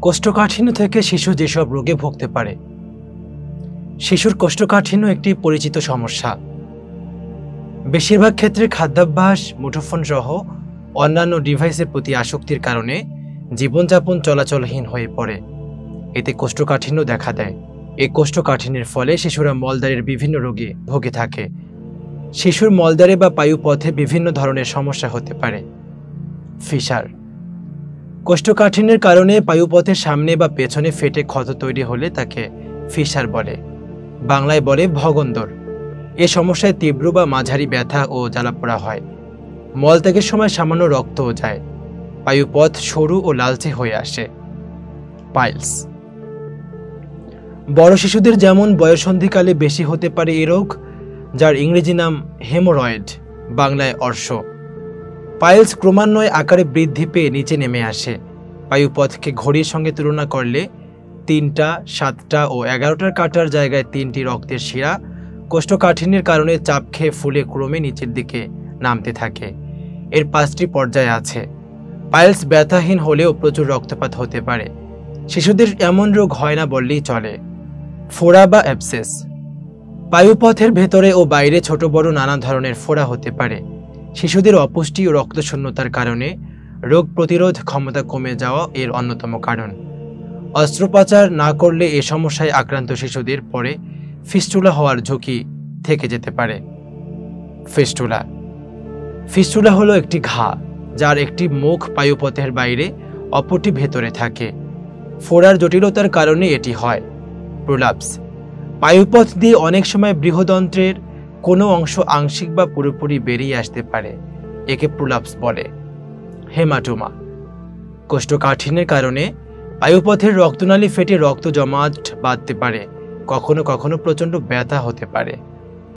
কোষ্ঠকাঠিন্য থেকে শিশু যেসব রোগে ভুগতে পারে। শিশুর কোষ্ঠকাঠিন্য একটি পরিচিত সমস্যা। বেশিরভাগ ক্ষেত্রে খাদ্যাভ্যাস, মুঠোফোন সহ অন্যান্য ডিভাইসের প্রতি আসক্তির কারণে জীবনযাপন চলাচলহীন হয়ে পড়ে। এতে কোষ্ঠকাঠিন্য দেখা দেয়। এই কোষ্ঠকাঠিন্যের ফলে শিশুরা মলদ্বারের বিভিন্ন রোগে ভুগে থাকে। শিশুর মলদ্বারে বা পায়ুপথে বিভিন্ন ধরনের সমস্যা হতে পারে। ফিসার। কোষ্ঠকাঠিন্যের কারণে পায়ুপথের সামনে বা পেছনে ফেটে ক্ষত তৈরি হলে তাকে ফিসার বলে, বাংলায় বলে ভগন্দর। এ সমস্যায় তীব্র বা মাঝারি ব্যথা ও জ্বালাপোড়া হয়। মলত্যাগের সময় সামান্য রক্তও যায়। পায়ুপথ সরু ও লালচে হয়ে আসে। পাইলস। বড় শিশুদের যেমন বয়ঃসন্ধিকালে বেশি হতে পারে এ রোগ, যার ইংরেজি নাম হেমোরয়েড, বাংলায় অর্শ। পাইলস ক্রমান্বয়ে আকারে বৃদ্ধি পেয়ে নিচে নেমে আসে। পায়ুপথকে ঘড়ির সঙ্গে তুলনা করলে 3টা, 7টা ও 11টার কাটার জায়গায় 3টি রক্তের শিরা কোষ্ঠকাঠিন্যের কারণে চাপ খেয়ে ফুলে ক্রমে নিচের দিকে নামতে থাকে। এর 5টি পর্যায় আছে। পাইলস ব্যথাহীন হলেও প্রচুর রক্তপাত হতে পারে। শিশুদের এমন রোগ হয় না বললেই চলে। ফোড়া বা অ্যাবসেস। পায়ুপথের ভেতরে ও বাইরে ছোট বড় নানা ধরনের ফোড়া হতে পারে। শিশুদের অপুষ্টি ও রক্তশূন্যতার কারণে রোগ প্রতিরোধ ক্ষমতা কমে যাওয়া এর অন্যতম কারণ। অস্ত্রোপচার না করলে এ সমস্যায় আক্রান্ত শিশুদের পরে ফিস্টুলা হওয়ার ঝুঁকি থেকে যেতে পারে। ফিস্টুলা। ফিস্টুলা হলো একটি ঘা, যার একটি মুখ পায়ুপথের বাইরে, অপরটি ভেতরে থাকে। ফোড়ার জটিলতার কারণে এটি হয়। প্রোলাপস। পায়ুপথ দিয়ে অনেক সময় বৃহদন্ত্রের কোনো অংশ আংশিক বা পুরোপুরি বেরিয়ে আসতে পারে। একে প্রোলাপস বলে। হেমাটোমা। কোষ্ঠকাঠিন্যের কারণে পায়ুপথের রক্তনালী ফেটে রক্ত জমাট বাঁধতে পারে। কখনো কখনো প্রচণ্ড ব্যথা হতে পারে।